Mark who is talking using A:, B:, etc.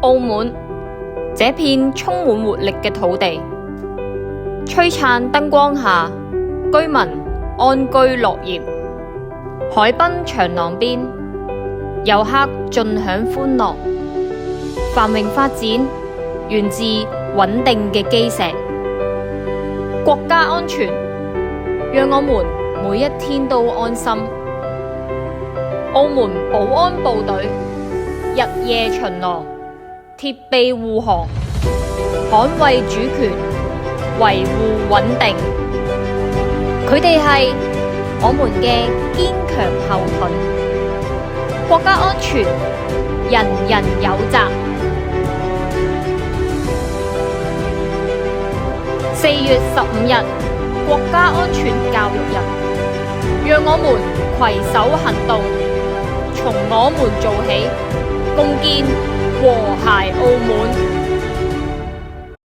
A: 澳門這片充滿活力嘅土地，璀璨燈光下，居民安居樂業，海濱長廊邊，遊客盡享歡樂。繁榮發展源自穩定嘅基石。國家安全讓我們每一天都安心。澳門保安部隊日夜巡邏，鐵臂護航，捍衛主權，維護穩定。佢哋係我們嘅堅強後盾。國家安全，人人有責。4月15日，國家安全教育日，讓我們攜手行動，從我們做起，共建和諧澳門。